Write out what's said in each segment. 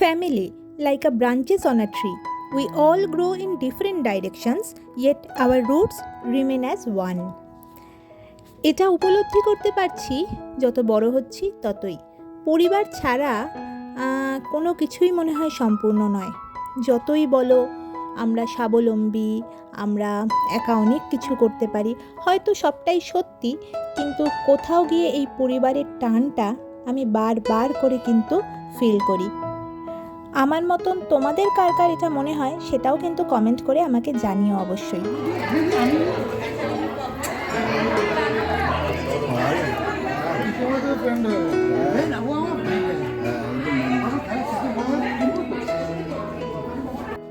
Family, like a branches on a tree, we all grow in different directions, yet our roots remain as one. এটা উপলব্ধি করতে পারছি যত বড় হচ্ছি ততই। পরিবার ছাড়া কোনো কিছুই মনে হয় সম্পূর্ণ নয়। যতই বলো আমরা স্বাবলম্বী, আমরা একা অনেক কিছু করতে পারি, হয়তো সবটাই সত্যি, কিন্তু কোথাও গিয়ে এই পরিবারের টানটা আমি বারবার করে কিন্তু ফিল করি। আমার মতন তোমাদের কার কার এটা মনে হয় সেটাও কিন্তু কমেন্ট করে আমাকে জানিও অবশ্যই।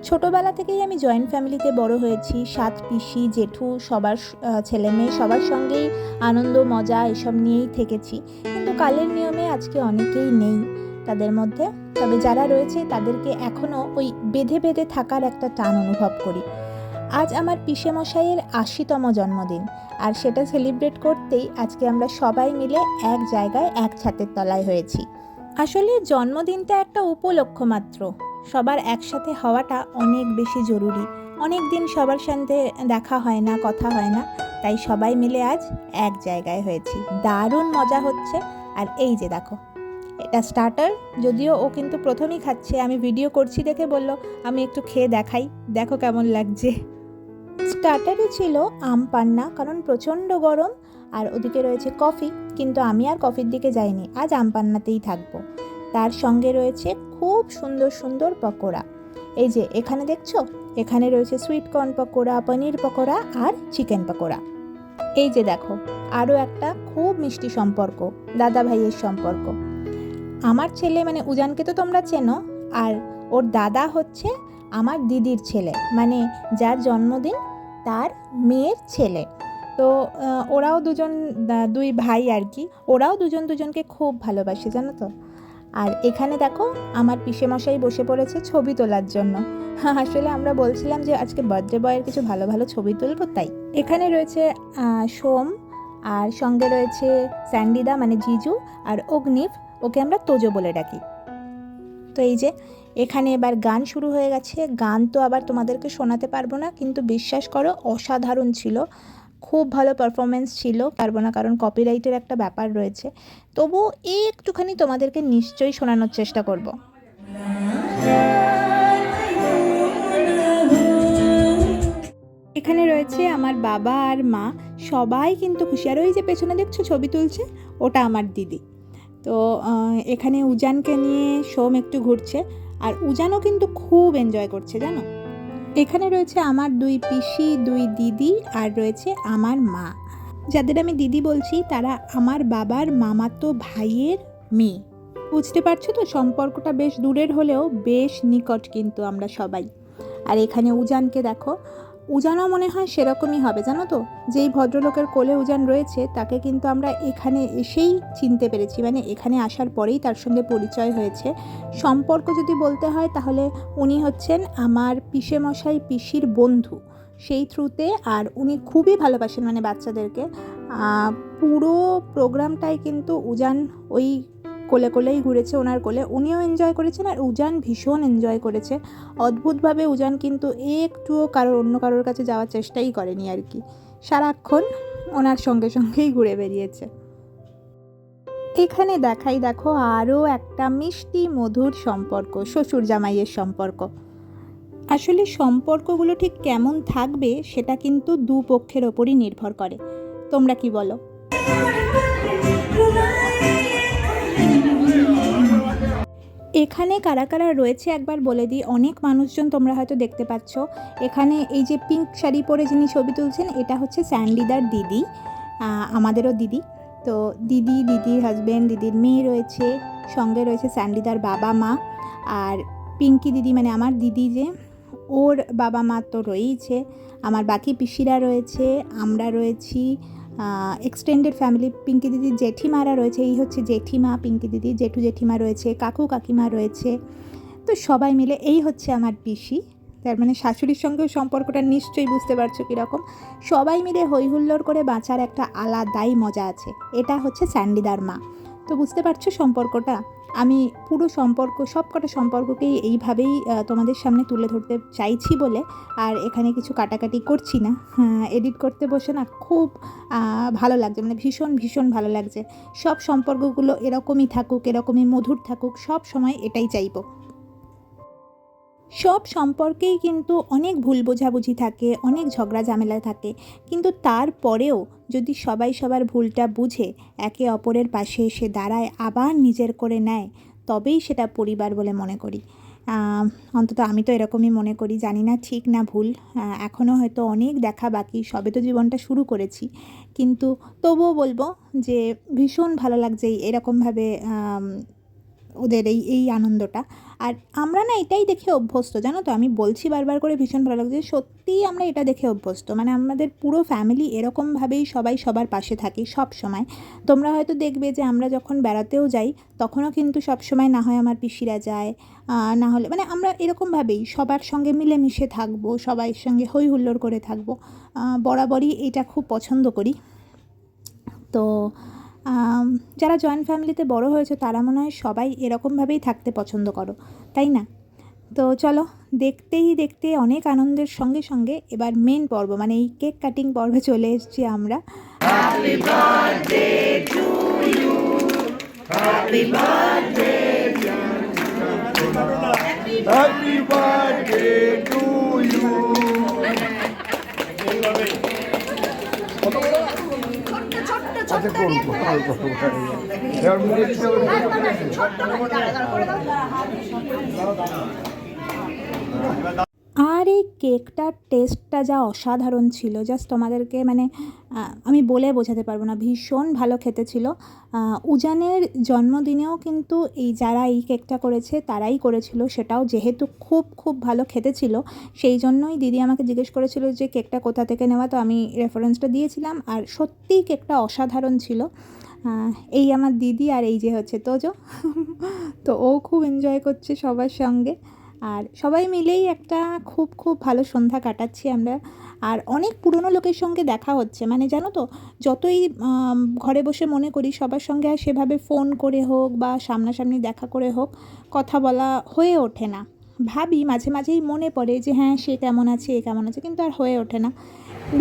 ছোটোবেলা থেকেই আমি জয়েন্ট ফ্যামিলিতে বড় হয়েছি। 7 পিসি, জেঠু, সবার ছেলে মেয়ে সবার সঙ্গেই আনন্দ মজা এসব নিয়েই থেকেছি। কিন্তু কালের নিয়মে আজকে অনেকেই নেই তাদের মধ্যে, তবে যারা রয়েছে তাদেরকে এখনও ওই বেঁধে বেঁধে থাকার একটা টান অনুভব করি। আজ আমার পিসেমশাইয়ের 80তম জন্মদিন, আর সেটা সেলিব্রেট করতেই আজকে আমরা সবাই মিলে এক জায়গায় এক ছাদের তলায় হয়েছি। আসলে জন্মদিনটা একটা উপলক্ষ মাত্র, সবার একসাথে হওয়াটা অনেক বেশি জরুরি। অনেক দিন সবার সাথে দেখা হয় না, কথা হয় না, তাই সবাই মিলে আজ এক জায়গায় হয়েছি। দারুণ মজা হচ্ছে। আর এই যে দেখো, এটা স্টার্টার, যদিও ও কিন্তু প্রথমেই খাচ্ছে, আমি ভিডিও করছি দেখে বলল আমি একটু খেয়ে দেখাই, দেখো কেমন লাগছে। স্টার্টারে ছিল আম পান্না, কারণ প্রচণ্ড গরম, আর ওদিকে রয়েছে কফি, কিন্তু আমি আর কফির দিকে যাইনি, আজ আম পান্নাতেই থাকবো। তার সঙ্গে রয়েছে খুব সুন্দর সুন্দর পকোড়া। এই যে এখানে দেখছো, এখানে রয়েছে সুইট কর্ন পকোড়া, পনির পকোড়া আর চিকেন পকোড়া। এই যে দেখো আরও একটা খুব মিষ্টি সম্পর্ক, দাদা ভাইয়ের সম্পর্ক। আমার ছেলে মানে উজানকে তো তোমরা চেনো, আর ওর দাদা হচ্ছে আমার দিদির ছেলে, মানে যার জন্মদিন তার মেয়ের ছেলে। তো ওরাও দুই ভাই আর কি, ওরাও দুজনকে খুব ভালোবাসে, জানো তো। আর এখানে দেখো আমার পিসেমশাই বসে পড়েছে ছবি তোলার জন্য। আসলে আমরা বলছিলাম যে আজকে বার্থডে বয়ের কিছু ভালো ভালো ছবি তুলবো, তাই এখানে রয়েছে সোম, আর সঙ্গে রয়েছে স্যান্ডিদা মানে জিজু, আর অগ্নিভ, ওকে আমরা তোজো বলে ডাকি। তো এই যে এখানে এবার গান শুরু হয়ে গেছে। গান তো আবার তোমাদেরকে শোনাতে পারবো না, কিন্তু বিশ্বাস করো অসাধারণ ছিল, খুব ভালো পারফরমেন্স ছিল। পারবো না কারণ কপিরাইটের একটা ব্যাপার রয়েছে, তবুও একটুখানি তোমাদেরকে নিশ্চয়ই শোনানোর চেষ্টা করব। এখানে রয়েছে আমার বাবা আর মা, সবাই কিন্তু খুশি। আর ওই যে পেছনে দেখছো ছবি তুলছে, ওটা আমার দিদি। তো এখানে উজানকে নিয়ে সোম একটু ঘুরছে, আর উজানও কিন্তু খুব এনজয় করছে, জানো। এখানে রয়েছে আমার 2 পিসি, 2 দিদি, আর রয়েছে আমার মা। যাদের আমি দিদি বলছি তারা আমার বাবার মামাতো ভাইয়ের মেয়ে। বুঝতে পারছো তো, সম্পর্কটা বেশ দূরের হলেও বেশ নিকট কিন্তু আমরা সবাই। আর এখানে উজানকে দেখো, উজানও মনে হয় সেরকমই হবে, জানো তো। যেই ভদ্রলোকের কোলে উজান রয়েছে তাকে কিন্তু আমরা এখানে এসেই চিনতে পেরেছি, মানে এখানে আসার পরেই তার সঙ্গে পরিচয় হয়েছে। সম্পর্ক যদি বলতে হয় তাহলে উনি হচ্ছেন আমার পিসেমশাই পিসির বন্ধু, সেই থ্রুতে। আর উনি খুবই ভালোবাসেন মানে বাচ্চাদেরকে। পুরো প্রোগ্রামটাই কিন্তু উজান ওই কোলে কোলেই ঘুরেছে, ওনার কোলে। উনিও এনজয় করেছেন আর উজান ভীষণ এনজয় করেছে। অদ্ভুতভাবে উজান কিন্তু একটুও অন্য কারোর কাছে যাওয়ার চেষ্টাই করেনি আর কি, সারাক্ষণ ওনার সঙ্গেই ঘুরে বেরিয়েছে। এখানে দেখাই দেখো আরও একটা মিষ্টি মধুর সম্পর্ক, শ্বশুর জামাইয়ের সম্পর্ক। আসলে সম্পর্কগুলো ঠিক কেমন থাকবে সেটা কিন্তু দুপক্ষের ওপরই নির্ভর করে। তোমরা কি বলো? এখানে কারা কারা রয়েছে একবার বলে দিই। অনেক মানুষজন তোমরা হয়তো দেখতে পাচ্ছ। এখানে এই যে পিঙ্ক শাড়ি পরে যিনি ছবি তুলছেন, এটা হচ্ছে স্যান্ডিদার দিদি, আমাদেরও দিদি। তো দিদির হাজব্যান্ড, দিদির মেয়ে রয়েছে, সঙ্গে রয়েছে স্যান্ডিদার বাবা মা। আর পিঙ্কি দিদি মানে আমার দিদি যে, ওর বাবা মা তো রয়েইছে। আমার বাকি পিসিরা রয়েছে, আমরা রয়েছি, এক্সটেন্ডেড ফ্যামিলি। পিঙ্কি দিদির জেঠিমারা রয়েছে, এই হচ্ছে জেঠিমা, পিঙ্কি দিদির জেঠু জেঠিমা রয়েছে, কাকু কাকিমা রয়েছে। তো সবাই মিলে এই হচ্ছে আমার পিসি, তার মানে শাশুড়ির সঙ্গেও সম্পর্কটা নিশ্চয়ই বুঝতে পারছো কীরকম। সবাই মিলে হই হুল্লোড় করে বাঁচার একটা আলাদাই মজা আছে। এটা হচ্ছে স্যান্ডিদার মা। তো বুঝতে পারছো সম্পর্কটা। আমি পুরো সম্পর্ক, সবকটা সম্পর্ককেই এইভাবেই তোমাদের সামনে তুলে ধরতে চাইছি বলে আর এখানে কিছু কাটাকাটি করছি না। এডিট করতে বসে না খুব ভালো লাগছে, মানে ভীষণ ভীষণ ভালো লাগছে। সব সম্পর্কগুলো এরকমই থাকুক, এরকমই মধুর থাকুক, সব সময় এটাই চাইবো। সব সম্পর্কেই কিন্তু অনেক ভুল বোঝাবুঝি থাকে, অনেক ঝগড়া ঝামেলা থাকে, কিন্তু তারপরেও যদি সবাই সবার ভুলটা বুঝে একে অপরের পাশে এসে দাঁড়ায়, আবার নিজের করে নেয়, তবেই সেটা পরিবার বলে মনে করি। অন্তত আমি তো এরকমই মনে করি, জানি না ঠিক না ভুল। এখনও হয়তো অনেক দেখা বাকি, সবে তো জীবনটা শুরু করেছি, কিন্তু তবুও বলবো যে ভীষণ ভালো লাগছে এরকমভাবে ওদের এই আনন্দটা। আর আমরা না এটাই দেখে অভ্যস্ত, জানো তো, আমি বলছি বারবার করে ভীষণ ভালো লাগছে, সত্যিই আমরা এটা দেখে অভ্যস্ত। মানে আমাদের পুরো ফ্যামিলি এরকমভাবেই সবাই সবার পাশে থাকি সব সময়। তোমরা হয়তো দেখবে যে আমরা যখন বেড়াতেও যাই তখনও কিন্তু সব সময় না হয় আমার পিসিরা যায়, না হলে মানে আমরা এরকমভাবেই সবার সঙ্গে মিলেমিশে থাকবো, সবাই সঙ্গে হই হুল্লোড় করে থাকবো। বরাবরই এটা খুব পছন্দ করি। তো যারা জয়েন্ট ফ্যামিলিতে বড় হয়েছে তারা মনে হয় সবাই এরকমভাবেই থাকতে পছন্দ করো, তাই না? তো চলো, দেখতেই দেখতে অনেক আনন্দের সঙ্গে সঙ্গে এবার মেন পর্ব মানে এই কেক কাটিং পর্বে চলে এসেছি আমরা। Happy birthday to you, happy birthday, happy birthday to you. আর এই কেকটার টেস্টটা যা অসাধারণ ছিল, জাস্ট তোমাদেরকে মানে আমি বলে বোঝাতে পারবো না, ভীষণ ভালো খেতে ছিল। উজানের জন্মদিনেও কিন্তু যারা এই কেকটা করেছে তারাই করেছিল, সেটাও যেহেতু খুব খুব ভালো খেতে ছিল, সেই জন্যই দিদি আমাকে জিজ্ঞেস করেছিল যে কেকটা কোথা থেকে নেওয়া, তো আমি রেফারেন্সটা দিয়েছিলাম। আর সত্যিই কেকটা অসাধারণ ছিল। এই আমার দিদি, আর এই যে হচ্ছে তোজো তো ও খুব এনজয় করছে সবার সঙ্গে, আর সবাই মিলেই একটা খুব খুব ভালো সন্ধ্যা কাটাচ্ছি আমরা। আর অনেক পুরনো লোকের সঙ্গে দেখা হচ্ছে, মানে জানো তো, যতই ঘরে বসে মনে করি সবার সঙ্গে আর সেভাবে ফোন করে হোক বা সামনাসামনি দেখা করে হোক কথা বলা হয়ে ওঠে না। ভাবি মাঝে মাঝেই মনে পড়ে যে হ্যাঁ সে কেমন আছে, এ কেমন আছে, কিন্তু আর হয়ে ওঠে না।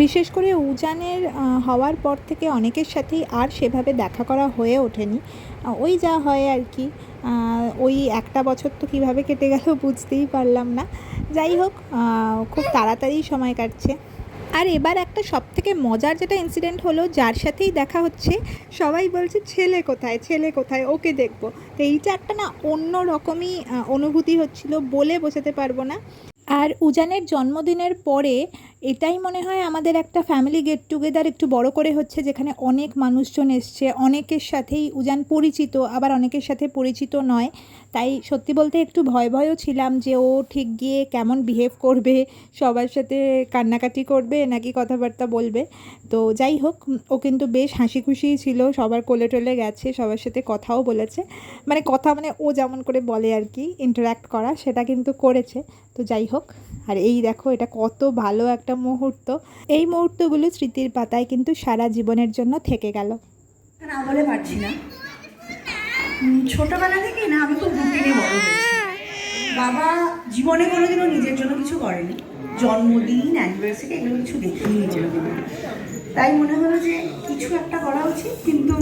বিশেষ করে উজানের হওয়ার পর থেকে অনেকের সাথেই আর সেভাবে দেখা করা হয়ে ওঠেনি, ওই যা হয় আর কি। ওই একটা বছর তো কীভাবে কেটে গেল বুঝতেই পারলাম না। যাই হোক, খুব তাড়াতাড়ি সময় কাটছে। আর এবার একটা সবথেকে মজার যেটা ইনসিডেন্ট হলো, যার সাথেই দেখা হচ্ছে সবাই বলছে ছেলে কোথায়, ছেলে কোথায়, ওকে দেখবো। তো এইটা একটা না অন্য রকমই অনুভূতি হচ্ছিল, বলে বোঝাতে পারবো না। আর উজানের জন্মদিনের পরে এটাই মনে হয় আমাদের একটা ফ্যামিলি গেট টুগেদার একটু বড় করে হচ্ছে, যেখানে অনেক মানুষজন এসছে, অনেকের সাথেই উজান পরিচিত, আবার অনেকের সাথে পরিচিত নয়। তাই সত্যি বলতে একটু ভয় ভয়ও ছিলাম যে ও ঠিক গিয়ে কেমন বিহেভ করবে, সবার সাথে কান্নাকাটি করবে নাকি কথাবার্তা বলবে। তো যাই হোক, ও কিন্তু বেশ হাসি খুশিই ছিল, সবার কোলে টোলে গেছে, সবার সাথে কথাও বলেছে, মানে কথা মানে ও যেমন করে বলে আর কি, ইন্টারাক্ট করা, সেটা কিন্তু করেছে। তো যাই হোক, আর এই দেখো এটা কত ভালো একটা মুহূর্ত, এই মুহূর্তগুলো স্মৃতির পাতায় কিন্তু সারা জীবনের জন্য থেকে গেল। না বলে পারছি না, ছোটবেলা থেকেই না আমি খুব রুটিনে বড় হয়েছি। বাবা জীবনে কোনোদিনও নিজের জন্য কিছু করেনি, জন্মদিন অ্যানিভার্সারি এগুলো কিছু দেখিনি নিজের জন্য। তাই মনে হলো যে কিছু একটা করা উচিত, কিন্তু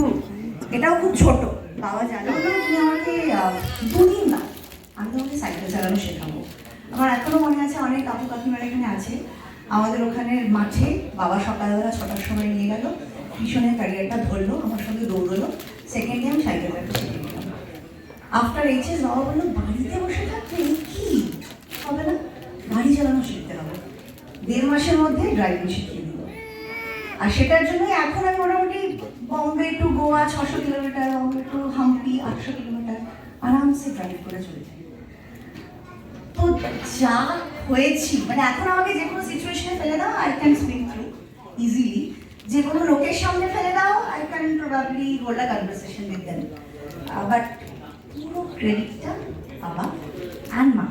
এটাও খুব ছোট। বাবা জানো না, তুমি আমাকে 2 দিন না আমি তোমাকে সাইকেল চালানো শেখাবো। আমার এখনো মনে আছে, অনেক কাকু কাকিমার এখানে আছে, আমাদের ওখানে মাঠে বাবা সকালবেলা 6টার সময় নিয়ে গেল, পিছনের ক্যারিয়ারটা ধরলো, আমার সঙ্গে দৌড়লো, সেকেন্ডে আমি সাইকেলটা শিখে নিলাম। আফটার এইচএস বাবা বললো বাড়িতে বসে থাকতে কি হবে না, গাড়ি চালানো শিখতে হবে। 1.5 মাসের মধ্যে ড্রাইভিং শিখিয়ে দিল। আর সেটার জন্য এখন আমি মোটামুটি Bombay to Goa 600 kilometre, Bombay to Hampi 800 kilometre আরামসে ড্রাইভ করে চলে যাই। তো যা হয়েছি, মানে এখন আমাকে যে কোনো সিচুয়েশনে ফেলে দাও, I can speak through easily. যে কোনো লোকের সামনে ফেলে দাও, I can probably hold a conversation with them. But পুরো ক্রেডিটটা বাবা অ্যান্ড মা।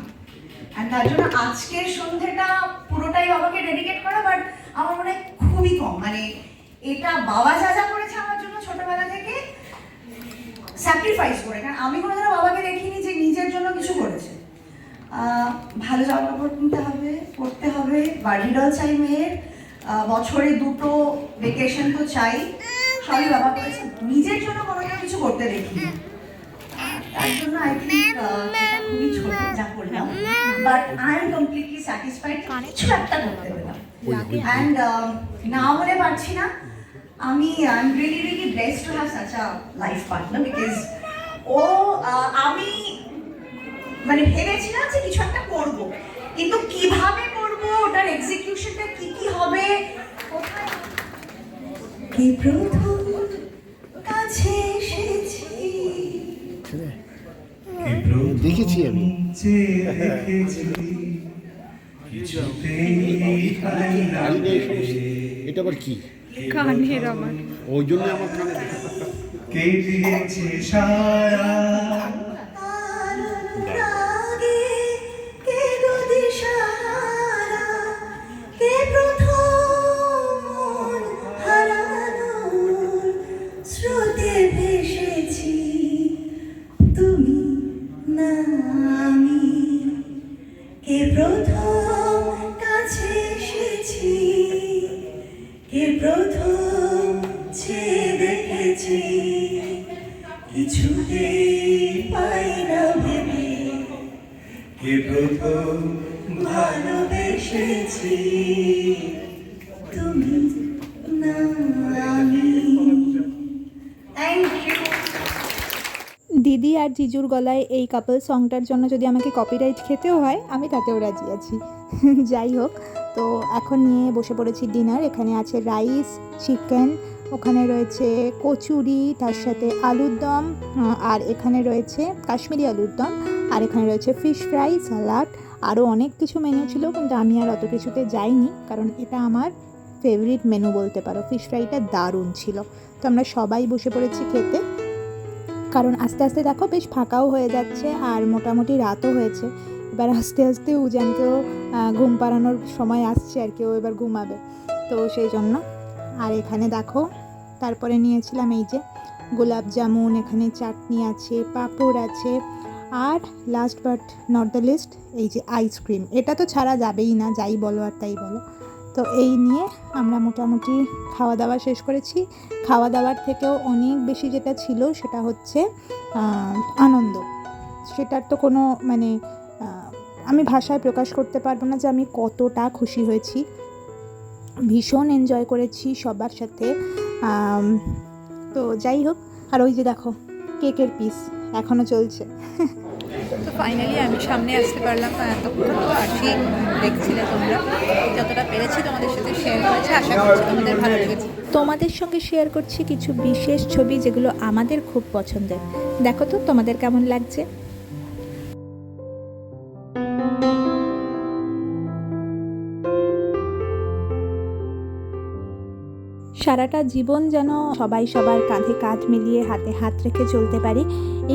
অ্যান্ড তার জন্য আজকের সন্ধ্যেটা পুরোটাই বাবাকে ডেডিকেট করা, বাট আমার মনে হয় খুবই কম। মানে এটা বাবা যা যা করেছে আমার জন্য ছোটবেলা থেকে স্যাক্রিফাইস করে, কারণ আমি কোনোদিনও বাবাকে ভালো জামা কাপড় কিনতে হবে, পরতে হবে, বার্থডে ডল চাই মেয়ের, বছরে 2টো ভেকেশন তো চাই, সবই বাবা করেছে। নিজের জন্য কোনো কিছু করতে দেখি, তার জন্য আই থিঙ্ক খুবই ছোট যা করলাম, but I am completely satisfied, কিছু একটা করতে পেলাম। অ্যান্ড না বলে পারছি না, I am really really blessed to have such a life partner, because ও আমি মানে ভেবেছিলাম যে কিছু একটা করবো, কিন্তু কিভাবে করবো, ওটার এক্সিকিউশনটা কি কি হবে, কোথায় কি প্রথম কাছে এসেছি, দেখেছি আমি এটা আবার কি কানের আমার ওই জন্য আমার কানে কে দিয়েছে সারা রাগে কে গো দিশাহারা, কে প্রথম মন হারানোর স্রোতে ভেসেছি, তুমি না আমি, কে প্রথম কাছে এসেছি, কে প্রথম চেয়ে দেখেছি, কিছুতেই পাই না ভেবে, কে প্রথম ভালোবেসেছি, তুমি না আমি। Thank you. দিদি আর জিজুর গলায় এই কাপল সংটার জন্য যদি আমাকে কপিরাইট খেতেও হয় আমি তাতেও রাজি আছি। যাই হোক, তো এখন নিয়ে বসে পড়েছি ডিনার। এখানে আছে রাইস, চিকেন, ওখানে রয়েছে কচুরি, তার সাথে আলুর দম, আর এখানে রয়েছে কাশ্মীরি আলুর দম, আর এখানে রয়েছে ফিশ ফ্রাই, স্যালাড, আরও অনেক কিছু মেনু ছিল, কিন্তু আমি আর অত কিছুতে যাইনি কারণ এটা আমার ফেভারিট মেনু বলতে পারো। ফিশ ফ্রাইটা দারুণ ছিল। তো আমরা সবাই বসে পড়েছি খেতে, কারণ আস্তে আস্তে দেখো বেশ ফাঁকাও হয়ে যাচ্ছে আর মোটামুটি রাতও হয়েছে। এবার আস্তে আস্তে উজানকেও ঘুম পাড়ানোর সময় আসছে আর কি, ও এবার ঘুমাবে, তো সেই জন্য। আর এখানে দেখো তারপরে নিয়েছিলাম এই যে গোলাপ জামুন, এখানে চাটনি আছে, পাঁপড় আছে, আর last but not the least এই যে আইসক্রিম। এটা তো ছাড়া যাবেই না, যাই বলো আর তাই বলো। তো এই নিয়ে আমরা মোটামুটি খাওয়া দাওয়া শেষ করেছি। খাওয়া দাওয়ার থেকেও অনেক বেশি যেটা ছিল সেটা হচ্ছে আনন্দ। সেটার তো কোনো মানে আমি ভাষায় প্রকাশ করতে পারবো না যে আমি কতটা খুশি হয়েছি। ভীষণ এনজয় করেছি সবার সাথে। তো যাই হোক, আর ওই যে দেখো কেকের পিস এখনও চলছে। তো ফাইনালি আমি সামনে আসতে পারলাম, তখন তো আসি দেখছিলে তোমরা, যতটা পেরেছি তোমাদের সাথে শেয়ার করেছি, আশা করছি তোমাদের ভালো লেগেছে। তোমাদের সঙ্গে শেয়ার করছি কিছু বিশেষ ছবি যেগুলো আমাদের খুব পছন্দের। দেখো তো তোমাদের কেমন লাগছে। সারাটা জীবন যেন সবাই সবার কাঁধে কাঁধ মিলিয়ে হাতে হাত রেখে চলতে পারি,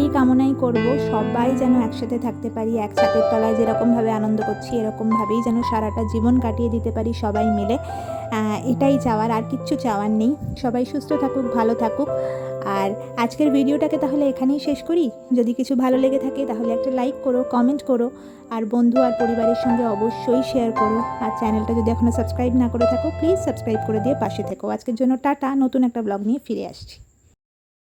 এই কামনাই করব। সবাই যেন একসাথে থাকতে পারি, এক ছাদের তলায় যেরকমভাবে আনন্দ করছি এরকমভাবেই যেন সারাটা জীবন কাটিয়ে দিতে পারি সবাই মিলে। এটাই চাওয়ার, আর কিচ্ছু চাওয়ার নেই। সবাই সুস্থ থাকুক, ভালো থাকুক। আর আজকের ভিডিওটাকে তাহলে এখানেই শেষ করি। যদি কিছু ভালো লেগে থাকে তাহলে একটা লাইক করো, কমেন্ট করো, আর বন্ধু আর পরিবারের সঙ্গে অবশ্যই শেয়ার করো। আর চ্যানেলটা যদি এখনও সাবস্ক্রাইব না করে থাকো প্লিজ সাবস্ক্রাইব করে দিয়ে পাশে থেকো। আজকের জন্য টাটা, নতুন একটা ব্লগ নিয়ে ফিরে আসছি।